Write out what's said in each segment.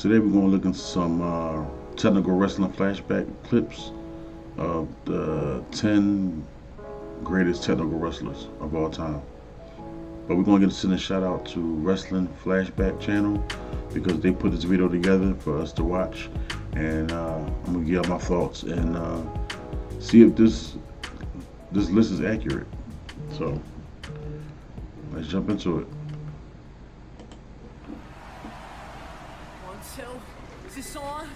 Today we're going to look into some technical wrestling flashback clips of the 10 greatest technical wrestlers of all time. But we're going to send a shout out to Wrestling Flashback channel because they put this video together for us to watch. And I'm going to give my thoughts and see if this list is accurate. So let's jump into it. 1, 2, is this on?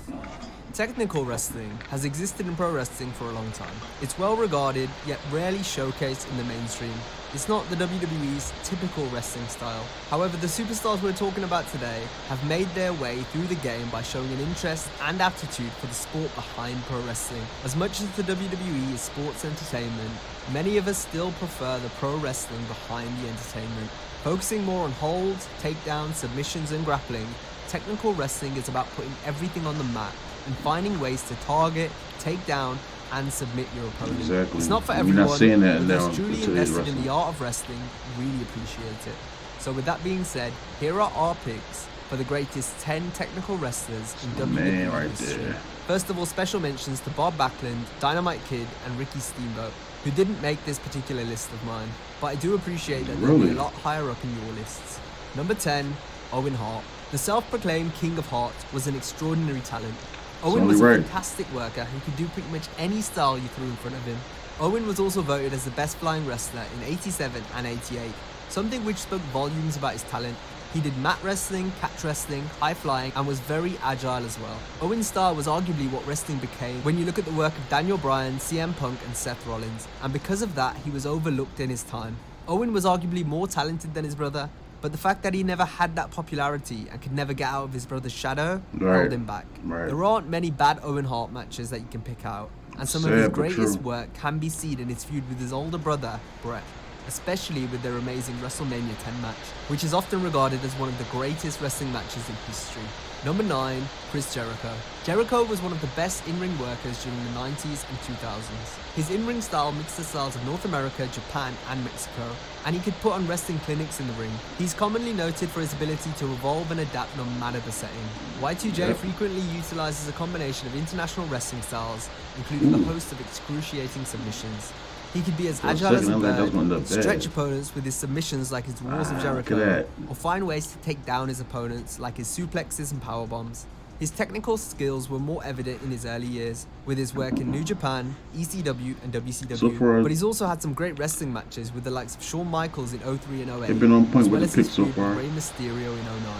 Technical wrestling has existed in pro wrestling for a long time. It's well regarded, yet rarely showcased in the mainstream. It's not the WWE's typical wrestling style. However, the superstars we're talking about today have made their way through the game by showing an interest and aptitude for the sport behind pro wrestling. As much as the WWE is sports entertainment, many of us still prefer the pro wrestling behind the entertainment. Focusing more on holds, takedowns, submissions, and grappling, technical wrestling is about putting everything on the mat and finding ways to target, take down, and submit your opponent. Exactly. It's not for We're everyone, not saying that but now those truly in today's invested in wrestling. the art of wrestling really appreciate it. So with that being said, here are our picks for the greatest 10 technical wrestlers in WWE Man right history. there. First of all, special mentions to Bob Backlund, Dynamite Kid, and Ricky Steamboat, who didn't make this particular list of mine, but I do appreciate that they'll be Really? a lot higher up in your lists. Number 10, Owen Hart. The self-proclaimed King of Heart was an extraordinary talent. Owen only was a right. fantastic worker who could do pretty much any style you threw in front of him. Owen was also voted as the best flying wrestler in 87 and 88, something which spoke volumes about his talent. He did mat wrestling, catch wrestling, high flying, and was very agile as well. Owen's style was arguably what wrestling became when you look at the work of Daniel Bryan, CM Punk, and Seth Rollins, and because of that, he was overlooked in his time. Owen was arguably more talented than his brother, but the fact that he never had that popularity and could never get out of his brother's shadow Right. held him back. Right. There aren't many bad Owen Hart matches that you can pick out, and some of his Sad, but greatest true. work can be seen in his feud with his older brother, Bret, especially with their amazing WrestleMania 10 match, which is often regarded as one of the greatest wrestling matches in history. Number 9, Chris Jericho. Jericho was one of the best in-ring workers during the 90s and 2000s. His in-ring style mixed the styles of North America, Japan, and Mexico, and he could put on wrestling clinics in the ring. He's commonly noted for his ability to evolve and adapt no matter the setting. Y2J Yep. frequently utilizes a combination of international wrestling styles, including a host of excruciating submissions. He could be as For a agile as a second, I thought that was bird, gonna look stretch bad. opponents with his submissions like his Wars of Look at Jericho, that. or find ways to take down his opponents like his suplexes and power bombs. His technical skills were more evident in his early years, with his work in New Japan, ECW, and WCW. So far- but he's also had some great wrestling matches with the likes of Shawn Michaels in 03 and 08, They've been on point as with well the as his picks so feud with far. Rey Mysterio in 09.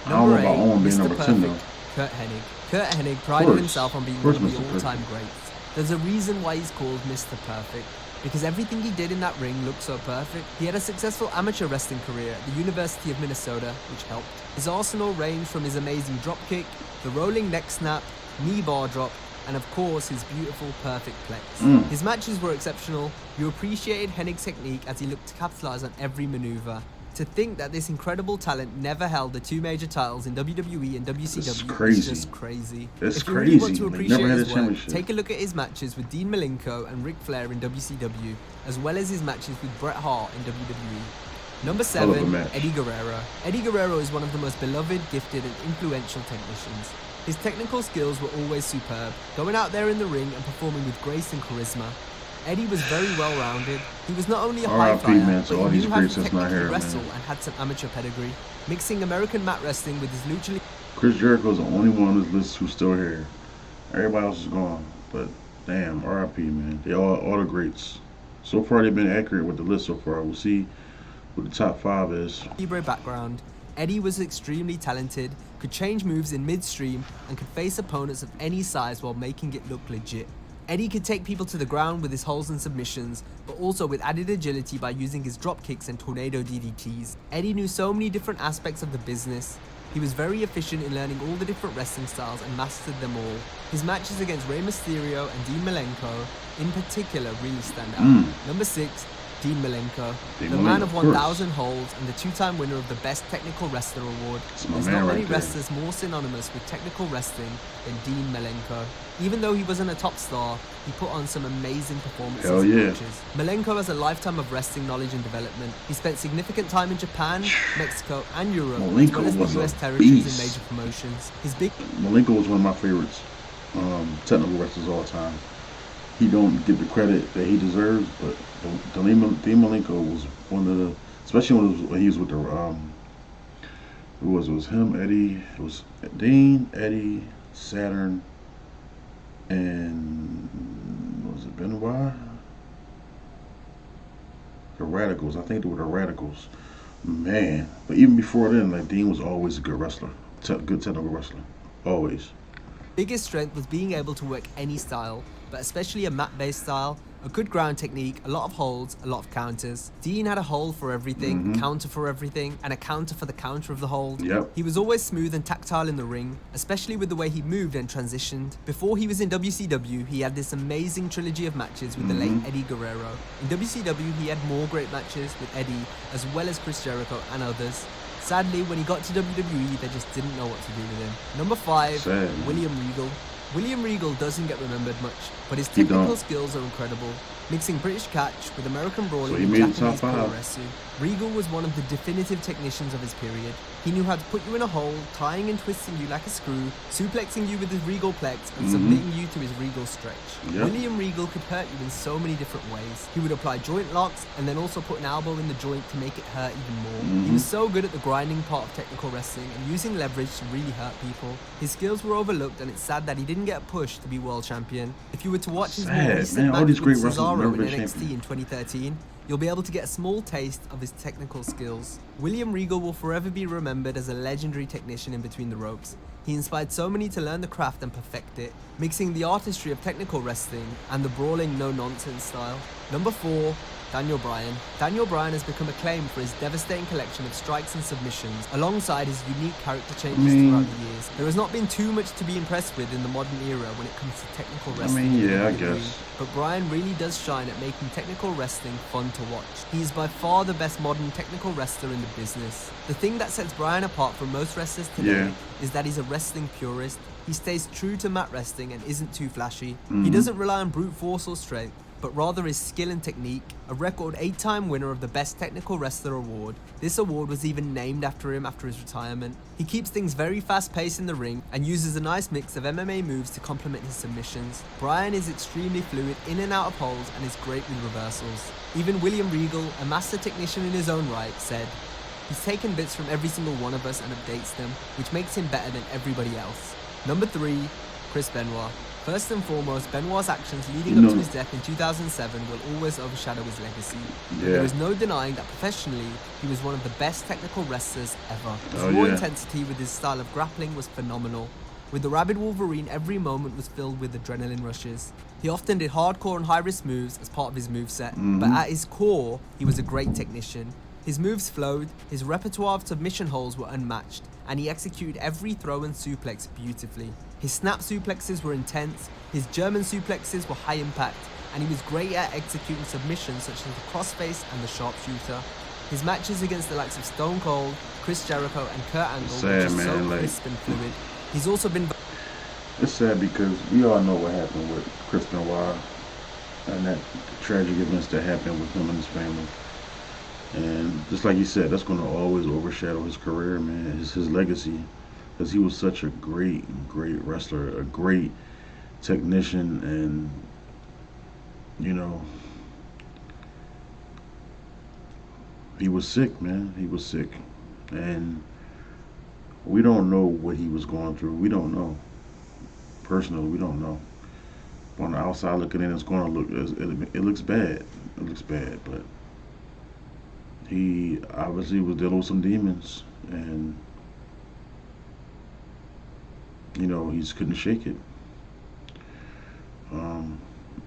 I don't know about Number 8, Owen being Mr. number 10 though. Perfect, Kurt Hennig. Kurt Hennig prided course. himself on being Of one course, of the Mr. all-time Perfect. greats. There's a reason why he's called Mr. Perfect, because everything he did in that ring looked so perfect. He had a successful amateur wrestling career at the University of Minnesota, which helped. His arsenal ranged from his amazing dropkick, the rolling neck snap, knee bar drop, and of course his beautiful perfect plex. His matches were exceptional. You appreciated Hennig's technique as he looked to capitalize on every maneuver. To think that this incredible talent never held the 2 major titles in WWE and WCW crazy. is just crazy. That's If you really want crazy. to Like, appreciate never had his a work, championship. take a look at his matches with Dean Malenko and Ric Flair in WCW, as well as his matches with Bret Hart in WWE. Number Hell of a 7, match. Eddie Guerrero. Eddie Guerrero is one of the most beloved, gifted, and influential technicians. His technical skills were always superb, going out there in the ring and performing with grace and charisma. Eddie was very well-rounded. He was not only a high R.I.P., flyer, man, to but all he these knew how to greats that's not technically here, man. wrestle and had some amateur pedigree, mixing American mat wrestling with his lucha Chris Jericho's the only one on this list who's still here. Everybody else is gone. But damn, RIP, man. They all the greats. So far, they've been accurate with the list so far. We'll see what the top 5 is. Libre background. Eddie was extremely talented, could change moves in midstream, and could face opponents of any size while making it look legit. Eddie could take people to the ground with his holds and submissions, but also with added agility by using his drop kicks and tornado DDTs. Eddie knew so many different aspects of the business. He was very efficient in learning all the different wrestling styles and mastered them all. His matches against Rey Mysterio and Dean Malenko, in particular, really stand out. Number 6, Dean Malenko, Dean the Malenko, man of of course. 1,000 holds and the two-time winner of the Best Technical Wrestler Award. That's my There's man not right many there. wrestlers more synonymous with technical wrestling than Dean Malenko. Even though he wasn't a top star, he put on some amazing performances Hell and yeah. matches. Malenko has a lifetime of wrestling knowledge and development. He spent significant time in Japan, Mexico, and Europe, as Malenko well as was the a US territories beast. and major promotions. His big Malenko was one of my favorites technical wrestlers of all time. He don't get the credit that he deserves, but Dean Malenko was one of the, especially when he was with the who was it? It was him, Eddie. It was Dean, Eddie, Saturn, and was it Benoit? The Radicals. I think they were the Radicals. Man, but even before then, like Dean was always a good wrestler, good technical wrestler, always. biggest strength was being able to work any style, but especially a mat-based style, a good ground technique, a lot of holds, a lot of counters. Dean had a hold for everything, counter for everything, and a counter for the counter of the hold. Yep. He was always smooth and tactile in the ring, especially with the way he moved and transitioned. Before he was in WCW, he had this amazing trilogy of matches with the late Eddie Guerrero. In WCW, he had more great matches with Eddie, as well as Chris Jericho and others. Sadly, when he got to WWE, they just didn't know what to do with him. Number 5, Sad. William Regal. William Regal doesn't get remembered much, but his He technical don't. skills are incredible. Mixing British catch with American brawling So he and made the top Japanese pro 5. wrestling, Regal was one of the definitive technicians of his period. He knew how to put you in a hole, tying and twisting you like a screw, suplexing you with his Regal plex, and submitting you to his Regal stretch. Yep. William Regal could hurt you in so many different ways. He would apply joint locks and then also put an elbow in the joint to make it hurt even more. He was so good at the grinding part of technical wrestling and using leverage to really hurt people. His skills were overlooked, and it's sad that he didn't get pushed to be world champion. If you were to watch his more Sad, recent man. All match these great with wrestlers Cesaro never in been NXT champion. in 2013, you'll be able to get a small taste of his technical skills. William Regal will forever be remembered as a legendary technician in between the ropes. He inspired so many to learn the craft and perfect it, mixing the artistry of technical wrestling and the brawling no-nonsense style. Number 4, Daniel Bryan. Daniel Bryan has become acclaimed for his devastating collection of strikes and submissions, alongside his unique character changes throughout the years. There has not been too much to be impressed with in the modern era when it comes to technical wrestling. in the yeah, I WWE, guess. But Bryan really does shine at making technical wrestling fun to watch. He is by far the best modern technical wrestler in the business. The thing that sets Bryan apart from most wrestlers today Yeah. is that he's a wrestling purist. He stays true to mat wrestling and isn't too flashy. He doesn't rely on brute force or strength, but rather his skill and technique. A record 8-time winner of the Best Technical Wrestler Award. This award was even named after him after his retirement. He keeps things very fast-paced in the ring and uses a nice mix of MMA moves to complement his submissions. Bryan is extremely fluid in and out of holds and is great with reversals. Even William Regal, a master technician in his own right, said, "He's taken bits from every single one of us and updates them, which makes him better than everybody else." Number 3, Chris Benoit. First and foremost, Benoit's actions leading up to his death in 2007 will always overshadow his legacy. And there is no denying that professionally, he was one of the best technical wrestlers ever. His raw intensity with his style of grappling was phenomenal. With the Rabid Wolverine, every moment was filled with adrenaline rushes. He often did hardcore and high-risk moves as part of his moveset, but at his core, he was a great technician. His moves flowed, his repertoire of submission holds were unmatched, and he executed every throw and suplex beautifully. His snap suplexes were intense, his German suplexes were high impact, and he was great at executing submissions such as the crossface and the sharpshooter. His matches against the likes of Stone Cold, Chris Jericho, and Kurt Angle were just so crisp and fluid. He's also been... It's sad because we all know what happened with Chris Benoit and that tragic events that happened with him and his family. And just like you said, that's going to always overshadow his career, man, his legacy. Because he was such a great wrestler, a great technician, and, you know, he was sick, man. He was sick. And we don't know what he was going through. We don't know. Personally, we don't know. On the outside looking in, it's going to look, it looks bad. It looks bad, but he obviously was dealing with some demons, and you know, he just couldn't shake it. And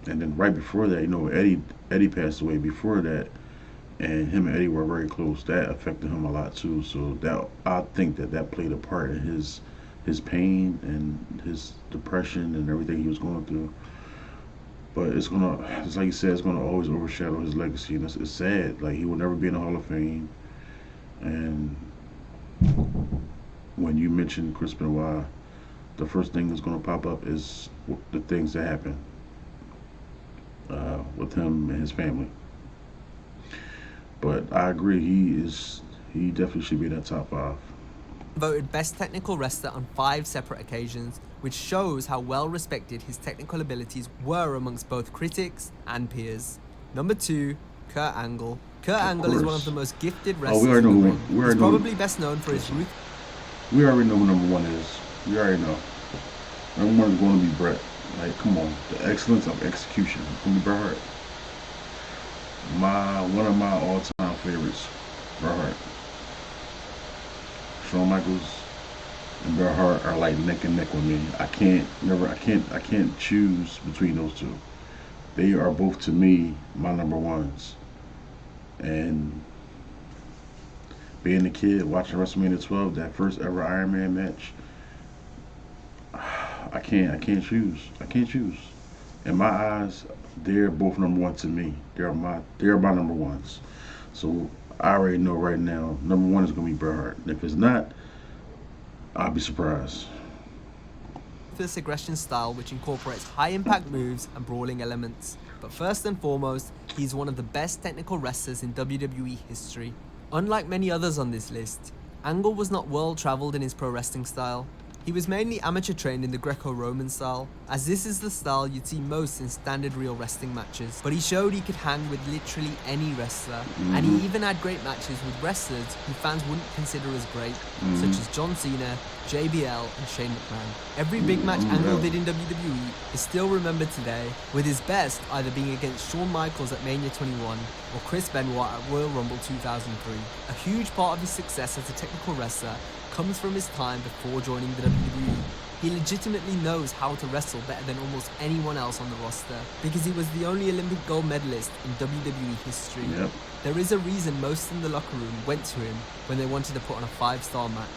then right before that, you know, Eddie passed away before that, and him and Eddie were very close. That affected him a lot too. So that, I think that played a part in his pain and his depression and everything he was going through. But it's gonna, it's like you said, it's gonna always overshadow his legacy, and it's sad. Like he will never be in the Hall of Fame. And when you mention Chris Benoit, the first thing that's gonna pop up is the things that happen with him and his family. But I agree, he definitely should be in that top five. Voted Best Technical Wrestler on 5 separate occasions, which shows how well respected his technical abilities were amongst both critics and peers. Number 2, Kurt Angle. Kurt Angle is one of the most gifted wrestlers already in the know ring. we already He's know. probably best known for his root. We already know who number one is. We already know. Number one is going to be Bret. Like, come on, the excellence of execution. It's going to be Bret Hart. One of my all-time favorites, Bret Hart. Shawn Michaels and Bret Hart are like neck and neck with me. I can't choose between those two. They are both to me my number ones. And being a kid watching WrestleMania 12, that first ever Iron Man match, I can't choose. I can't choose. In my eyes, they're both number one to me. They're my number ones. So I already know right now, number one is gonna be Bret Hart. And if it's not, I'll be surprised. Ruthless aggression style which incorporates high impact moves and brawling elements. But first and foremost, he's one of the best technical wrestlers in WWE history. Unlike many others on this list, Angle was not well traveled in his pro wrestling style. He was mainly amateur trained in the Greco-Roman style, as this is the style you'd see most in standard real wrestling matches. But he showed he could hang with literally any wrestler, and he even had great matches with wrestlers who fans wouldn't consider as great, such as John Cena, JBL, and Shane McMahon. Every big match Angle did in WWE is still remembered today, with his best either being against Shawn Michaels at Mania 21 or Chris Benoit at Royal Rumble 2003. A huge part of his success as a technical wrestler comes from his time before joining the WWE. He legitimately knows how to wrestle better than almost anyone else on the roster, because he was the only Olympic gold medalist in WWE history. Yep. There is a reason most in the locker room went to him when they wanted to put on a 5-star match.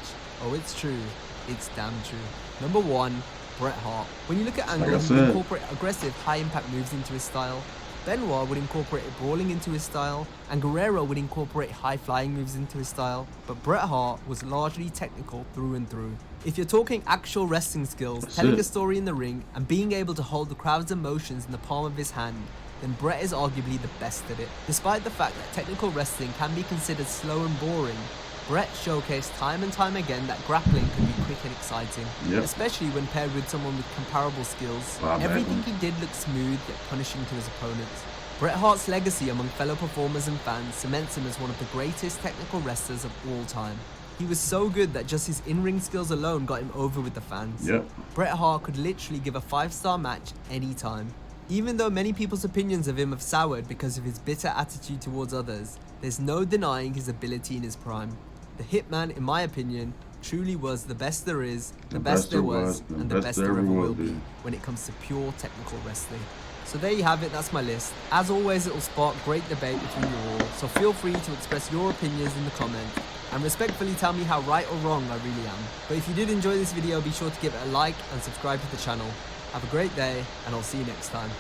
Oh, it's true. It's damn true. Number 1, Bret Hart. When you look at Angle, he would incorporate aggressive, high-impact moves into his style. Benoit would incorporate brawling into his style, and Guerrero would incorporate high-flying moves into his style, but Bret Hart was largely technical through and through. If you're talking actual wrestling skills, telling a story in the ring, and being able to hold the crowd's emotions in the palm of his hand, then Bret is arguably the best at it. Despite the fact that technical wrestling can be considered slow and boring, Bret showcased time and time again that grappling can be quick and exciting, especially when paired with someone with comparable skills. Everything he did looked smooth yet punishing to his opponents. Bret Hart's legacy among fellow performers and fans cements him as one of the greatest technical wrestlers of all time. He was so good that just his in-ring skills alone got him over with the fans. Bret Hart could literally give a 5-star match anytime. Even though many people's opinions of him have soured because of his bitter attitude towards others, there's no denying his ability in his prime. The Hitman, in my opinion, truly was the best there is, the best there was, and the best there ever will be when it comes to pure technical wrestling. So there you have it, that's my list. As always, it will spark great debate between you all, so feel free to express your opinions in the comments, and respectfully tell me how right or wrong I really am. But if you did enjoy this video, be sure to give it a like and subscribe to the channel. Have a great day, and I'll see you next time.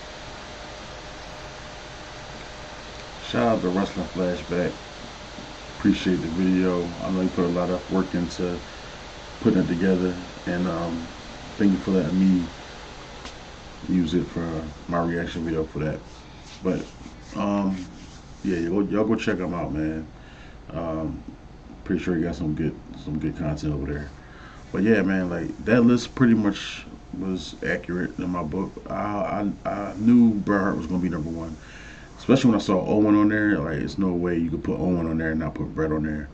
Shout out to Wrestling Flashback. Appreciate the video. I know you put a lot of work into putting it together, and thank you for letting me use it for my reaction video for that. But yeah, y'all go check them out, man. Pretty sure you got some good content over there. But yeah, man, like that list pretty much was accurate in my book. I knew Bret Hart was gonna be number one, especially when I saw Owen on there. Like, it's no way you could put Owen on there and not put Bret on there.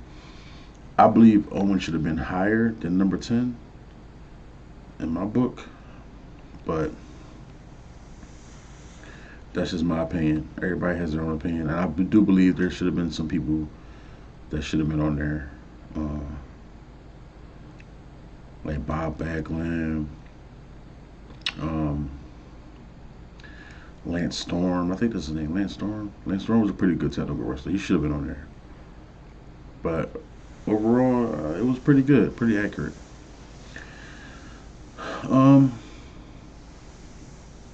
I believe Owen should have been higher than number 10 in my book, but that's just my opinion. Everybody has their own opinion, and I do believe there should have been some people that should have been on there, like Bob Backlund, Lance Storm. I think that's his name, Lance Storm. Lance Storm was a pretty good technical wrestler. He should have been on there. But overall, it was pretty good, pretty accurate.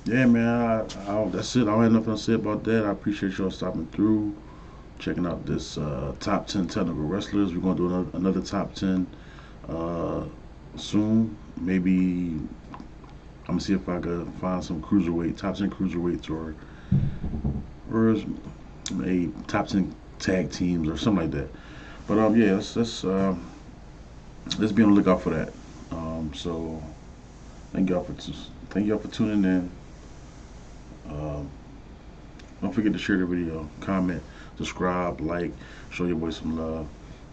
Yeah, man. That's it. I don't have nothing to say about that. I appreciate y'all stopping through, checking out this top 10 technical wrestlers. We're gonna do another top 10 uh, soon. Maybe I'm gonna see if I could find some cruiserweight, top 10 cruiserweights, or a top 10 tag teams or something like that. But yeah, let's be on the lookout for that. So thank y'all for tuning in. Um, don't forget to share the video, comment, subscribe, like, show your boy some love,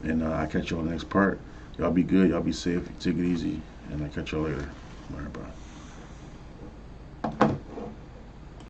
and I catch you on the next part. Y'all be good, y'all be safe, take it easy, and I catch y'all later. All right, bye.